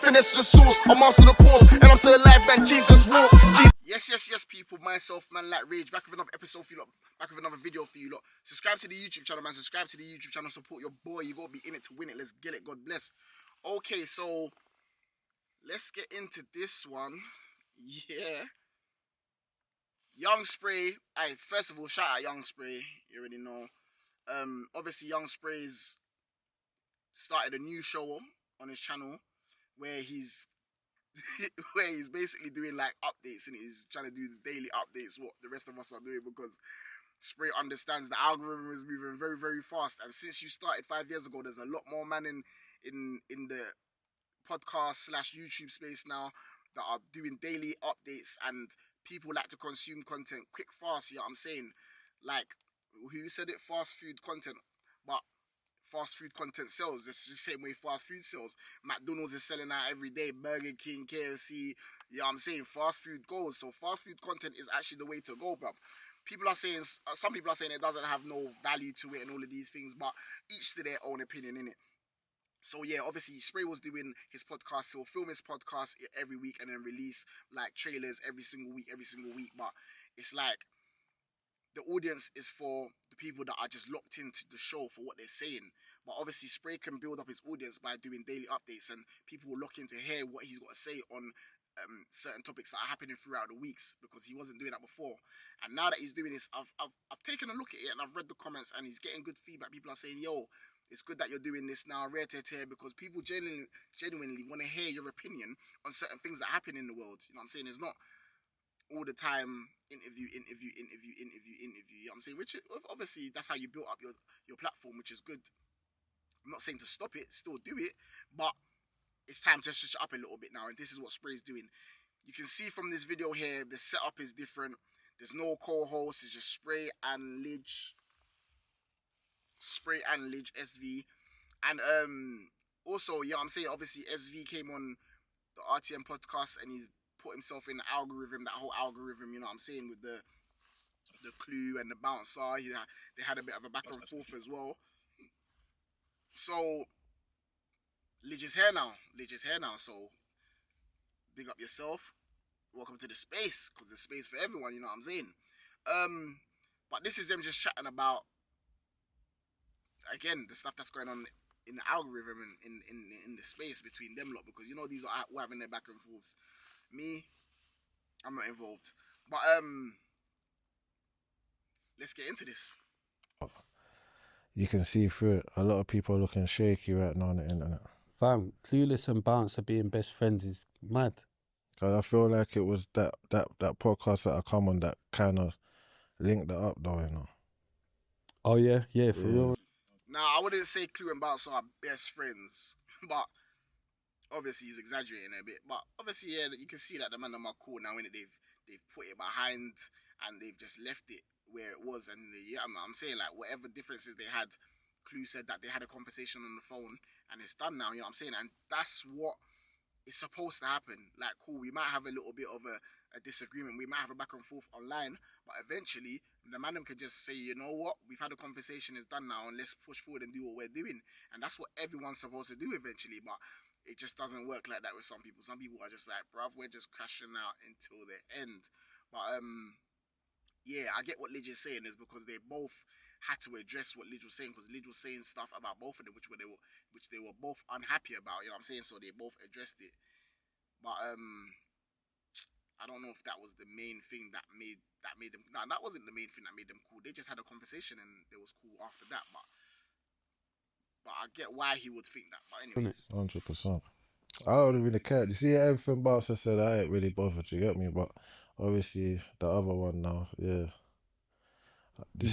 finesse the source. I master the course, and I'm still alive, man. Jesus walks. Yes, people. Myself, man, like Rage. Back with another episode for you lot. Back with another video for you lot. Subscribe to the YouTube channel, man. Subscribe to the YouTube channel. Support your boy. You gotta be in it to win it. Let's get it. God bless. Okay, so let's get into this one. Yeah. Young Spray. Hey, first of all, shout out Young Spray. You already know. Obviously, Young Spray's started a new show on his channel where he's basically doing like updates, and he's trying to do the daily updates what the rest of us are doing, because Spray understands the algorithm is moving very, very fast. And since you started 5 years ago, there's a lot more man in the podcast / YouTube space now that are doing daily updates, and people like to consume content quick, fast. You know what I'm saying? Like, who said it? Fast food content, but fast food content sells. It's the same way fast food sells. McDonald's is selling out every day. Burger King, KFC. You know what I'm saying? Fast food goes. So fast food content is actually the way to go, bruv. Some people are saying it doesn't have no value to it and all of these things, but each to their own opinion, innit? So yeah, obviously Spray was doing his podcast. He'll film his podcast every week and then release like trailers every single week. But it's like the audience is for the people that are just locked into the show for what they're saying. But obviously Spray can build up his audience by doing daily updates, and people will lock in to hear what he's got to say on certain topics that are happening throughout the weeks, because he wasn't doing that before. And now that he's doing this, I've taken a look at it and I've read the comments, and he's getting good feedback. People are saying, yo, it's good that you're doing this now, rare tear, because people genuinely want to hear your opinion on certain things that happen in the world. You know what I'm saying? It's not all the time interview. You know what I'm saying? Which obviously that's how you built up your platform, which is good. I'm not saying to stop it, still do it, but it's time to shut up a little bit now, and this is what Spray's doing. You can see from this video here, the setup is different. There's no co-host, it's just Spray and Lidge SV. And also, yeah, I'm saying obviously SV came on the RTM podcast and he's put himself in the algorithm, that whole algorithm, you know what I'm saying, with the clue and the bouncer. They had a bit of a back and forth as well. So Lidge is here now, so big up yourself. Welcome to the space, because there's space for everyone, you know what I'm saying. But this is them just chatting about, again, the stuff that's going on in the algorithm and in the space between them lot, because you know these are we're having their back and forths. Me, I'm not involved. But let's get into this. You can see through it. A lot of people are looking shaky right now on the internet. Fam, Clueless and Bouncer being best friends is mad. Cause I feel like it was that podcast that I come on that kind of linked it up, though, you know. Oh yeah, for real. Now, I wouldn't say Clue and Bouncer are best friends, but obviously he's exaggerating a bit. But obviously, yeah, you can see that the man are cool now, innit? They've put it behind and they've just left it where it was. And yeah, I'm saying, like, whatever differences they had, Clue said that they had a conversation on the phone and it's done now, you know what I'm saying? And that's what is supposed to happen. Like, cool, we might have a little bit of a disagreement, we might have a back and forth online, but eventually the man can just say, you know what, we've had a conversation, it's done now, and let's push forward and do what we're doing. And that's what everyone's supposed to do eventually. But it just doesn't work like that with some people. Some people are just like, bruv, we're just crashing out until the end. But yeah, I get what Lidge is saying, is because they both had to address what Lidge was saying, because Lidge was saying stuff about both of them which they were both unhappy about, you know what I'm saying? So they both addressed it. But I don't know if that was the main thing that made them. No, that wasn't the main thing that made them cool. They just had a conversation and it was cool after that. But I get why he would think that. But anyways, 100%. I don't really care. You see, everything Bouncer said, I ain't really bothered. You get me? But obviously the other one now, yeah.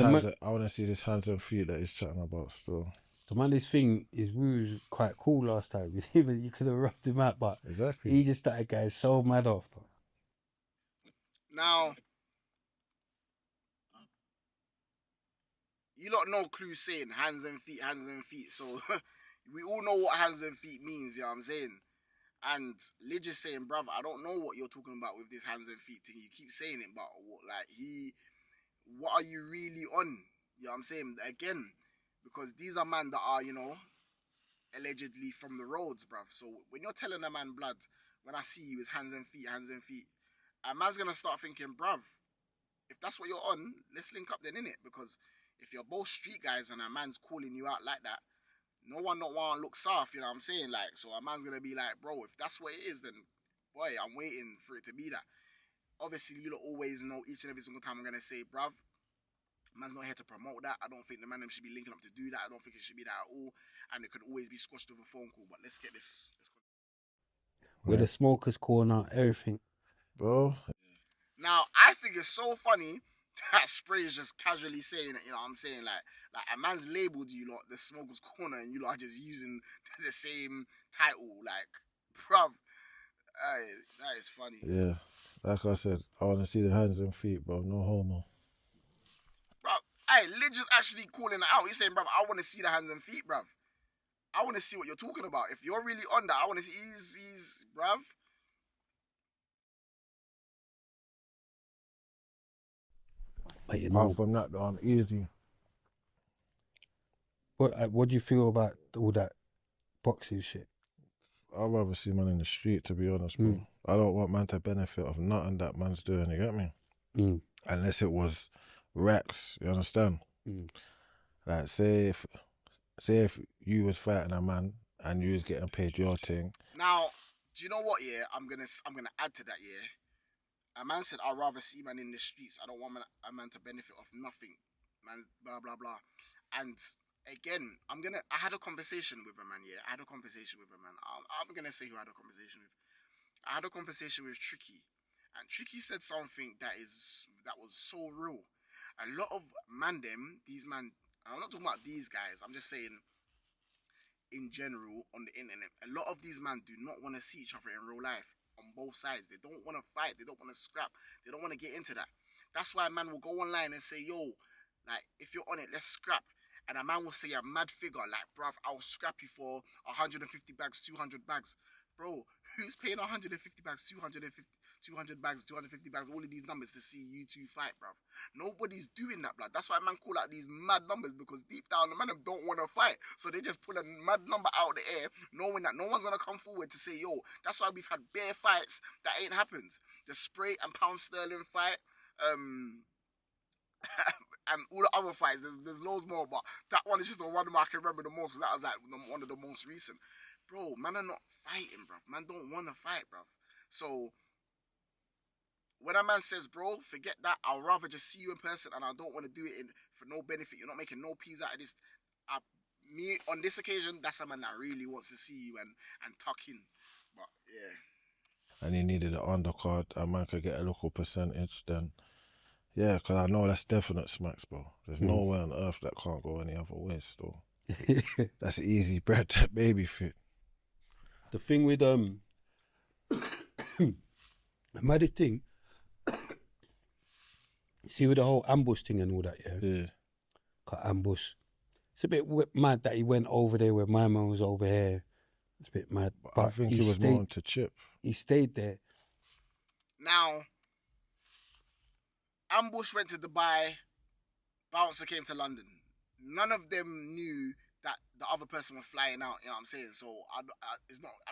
I want to see this hands and feet that he's chatting about still. The man's thing is, we was quite cool last time. You could have rubbed him out, but exactly, he just started getting so mad after. Now, you lot know Clue saying hands and feet. So we all know what hands and feet means, you know what I'm saying? And Lidge is saying, brother, I don't know what you're talking about with this hands and feet thing. You keep saying it, but what are you really on? You know what I'm saying? Again, because these are men that are, you know, allegedly from the roads, bruv. So when you're telling a man, blood, when I see you, it's hands and feet, a man's gonna start thinking, bruv, if that's what you're on, let's link up then, innit? Because if you're both street guys and a man's calling you out like that, no one don't want to look soft, you know what I'm saying? Like, so a man's gonna be like, bro, if that's what it is, then boy, I'm waiting for it to be that. Obviously, you'll always know each and every single time I'm gonna say, bruv, man's not here to promote that. I don't think the man them should be linking up to do that. I don't think it should be that at all. And it could always be squashed with a phone call. But let's get this. With the smokers corner, everything. Bro, Now, I think it's so funny that Spray is just casually saying it, you know what I'm saying? Like a man's labeled you lot the Smokers Corner and you lot are just using the same title. Like, bruv, that is funny. yeah. Like I said, I want to see the hands and feet, bro. No homo. Bruv, hey, Lidge is actually calling it out. He's saying, bruv, I want to see the hands and feet, bruv. I want to see what you're talking about. If you're really on that, I want to see, he's, bruv. But you Apart know, from that, though, I'm easy. what do you feel about all that boxing shit? I'd rather see man in the street, to be honest, bro. I don't want man to benefit of nothing that man's doing, you get me? Unless it was racks, you understand? Like, say if you was fighting a man and you was getting paid your thing. Now, do you know what, yeah? I'm gonna add to that, yeah? A man said, I'd rather see man in the streets. I don't want a man to benefit off nothing. Man, blah, blah, blah. And again, I had a conversation with a man, yeah? I'm going to say who I had a conversation with. I had a conversation with Tricky. And Tricky said something that was so real. A lot of these man, I'm not talking about these guys. I'm just saying, in general, on the internet, a lot of these men do not want to see each other in real life. On both sides, they don't want to fight, they don't want to scrap, they don't want to get into that. That's why a man will go online and say, yo, like, if you're on it, let's scrap. And a man will say a mad figure, like, bruv, I'll scrap you for 150 bags, 200 bags. Bro, who's paying 150 bags, 200 bags, 250 bags, all of these numbers to see you two fight, bruv? Nobody's doing that, blood. That's why man call out these mad numbers, because deep down, the man don't want to fight. So they just pull a mad number out of the air, knowing that no one's going to come forward to say, yo, that's why we've had bare fights that ain't happened. The Spray and Pound Sterling fight, and all the other fights, there's loads more, but that one is just the one I can remember the most, because that was like one of the most recent. Bro, man are not fighting, bruv. Man don't want to fight, bruv. So when a man says, bro, forget that, I'll rather just see you in person, and I don't want to do it for no benefit. You're not making no peas out of this. Me, on this occasion, that's a man that really wants to see you and tuck in. But, yeah. And he needed an undercard, a man could get a local percentage, then, yeah, because I know that's definite smacks, bro. There's nowhere on earth that can't go any other way still. That's easy bread, baby food. The thing with the maddest thing, see with the whole ambush thing and all that, Yeah. Got ambush. It's a bit mad that he went over there where my man was over here. It's a bit mad. But I think he was more into Chip. He stayed there. Now, Ambush went to Dubai, Bouncer came to London. None of them knew that the other person was flying out, you know what I'm saying? So I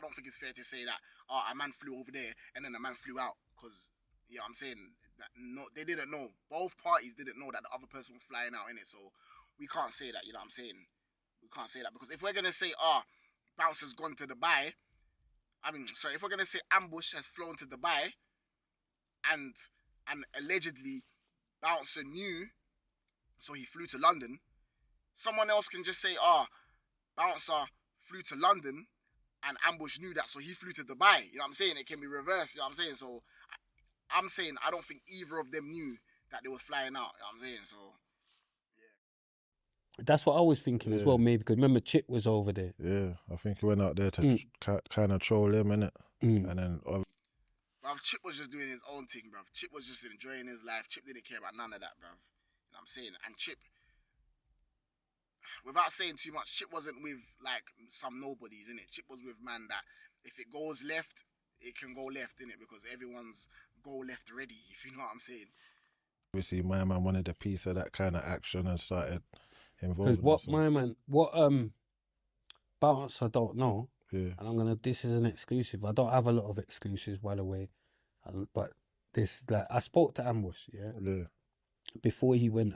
don't think it's fair to say that a man flew over there and then a man flew out, because, you know what I'm saying, that no, they didn't know. Both parties didn't know that the other person was flying out, innit? So we can't say that, you know what I'm saying? We can't say that, because if we're going to say, Bouncer's gone to Dubai, if we're going to say Ambush has flown to Dubai and allegedly Bouncer knew, so he flew to London, someone else can just say, Bouncer flew to London and Ambush knew that, so he flew to Dubai. You know what I'm saying? It can be reversed, you know what I'm saying? So I'm saying I don't think either of them knew that they were flying out, you know what I'm saying? So, yeah. That's what I was thinking as well, maybe, because remember Chip was over there. Yeah, I think he went out there to kind of troll him, innit? And then... Bruv, Chip was just doing his own thing, bruv. Chip was just enjoying his life. Chip didn't care about none of that, bruv. You know what I'm saying? And Chip, without saying too much, Chip wasn't with, like, some nobodies, innit? Chip was with man that if it goes left, it can go left, innit? Because everyone's go left ready, if you know what I'm saying. Obviously, my man wanted a piece of that kind of action and started involving. Because what Bounce, I don't know. Yeah. And this is an exclusive. I don't have a lot of exclusives, by the way. But this, like, I spoke to Ambush, yeah? Yeah. Before he went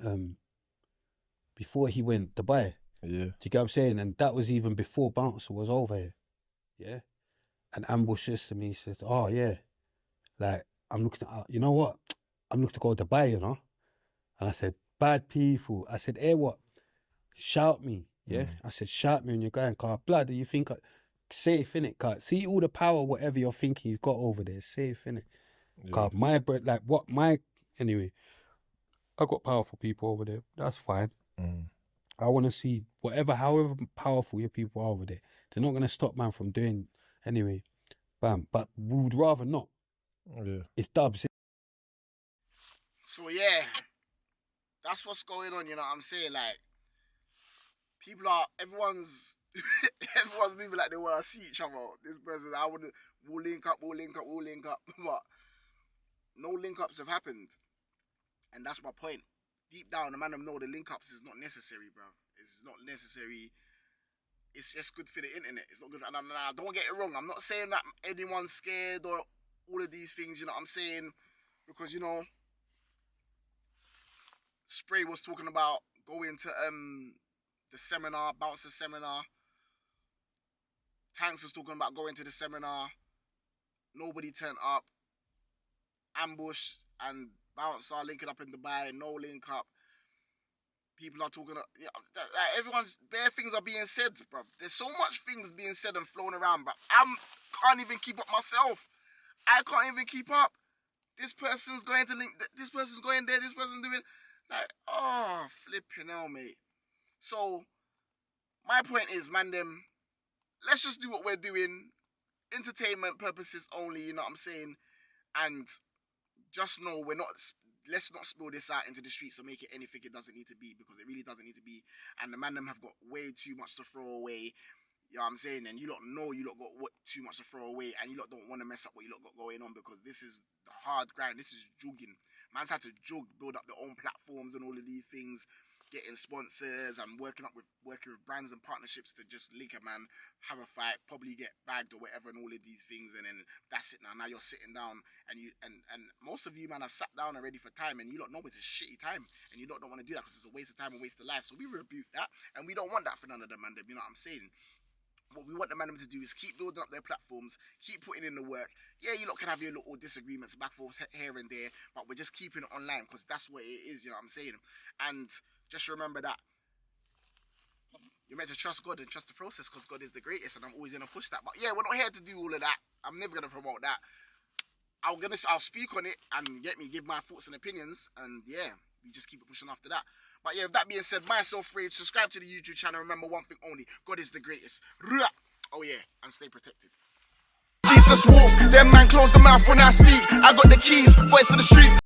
Dubai. Yeah. Do you get what I'm saying? And that was even before Bouncer was over here. Yeah? And Ambush says to me, he says, oh, yeah, like, I'm looking at, you know what? I'm looking to go to Dubai, you know? And I said, bad people. I said, hey, what? Shout me, yeah? I said, shout me when you're going, car blood, do you think safe, innit? Car, see all the power, whatever you're thinking you've got over there, safe, innit? Car, my bread, like, anyway, I got powerful people over there. That's fine. I want to see however powerful your people are over there. They're not going to stop man from doing, anyway, bam. But we would rather not. Yeah. It's dubs. So yeah, that's what's going on. You know what I'm saying? Like, everyone's moving like they want to see each other. This person, we'll link up. But no link ups have happened, and that's my point. Deep down, the man them know the link ups is not necessary, bruv. It's not necessary. It's just good for the internet. It's not good. And don't get it wrong. I'm not saying that anyone's scared or all of these things. You know what I'm saying? Because, you know, Spray was talking about going to the seminar, Bouncer seminar. Tanks was talking about going to the seminar. Nobody turned up. Ambush and Bouncer linking up in Dubai. No link up. People are talking. Everyone's bare things are being said, bro. There's so much things being said and flown around, but can't even keep up myself. I can't even keep up. This person's going to link. This person's going there. This person's doing like, oh, flipping hell, mate. So my point is, man, let's just do what we're doing, entertainment purposes only. You know what I'm saying? And just know let's not spill this out into the streets and make it anything it doesn't need to be, because it really doesn't need to be. And the man them have got way too much to throw away. You know what I'm saying? And you lot know you lot got too much to throw away, and you lot don't want to mess up what you lot got going on, because this is the hard grind. This is jugging. Man's had to jug, build up their own platforms and all of these things, getting sponsors and working with brands and partnerships to just link a man, have a fight, probably get bagged or whatever, and all of these things, and then that's it. Now you're sitting down, and most of you, man, have sat down already for time, and you lot know it's a shitty time, and you lot don't want to do that because it's a waste of time and waste of life. So we rebuke that, and we don't want that for none of them, man. You know what I'm saying? What we want the man to do is keep building up their platforms, keep putting in the work. Yeah, you lot can have your little disagreements, back forth here and there, but we're just keeping it online because that's what it is, you know what I'm saying? And just remember that you're meant to trust God and trust the process, because God is the greatest, and I'm always going to push that. But yeah, we're not here to do all of that. I'm never going to promote that. I'll speak on it and give my thoughts and opinions, and yeah, we just keep it pushing after that. But yeah, with that being said, myself, Rage, subscribe to the YouTube channel. Remember one thing only: God is the greatest. Oh yeah, and stay protected. Jesus walks, them man close the mouth when I speak. I got the keys, voice of the streets.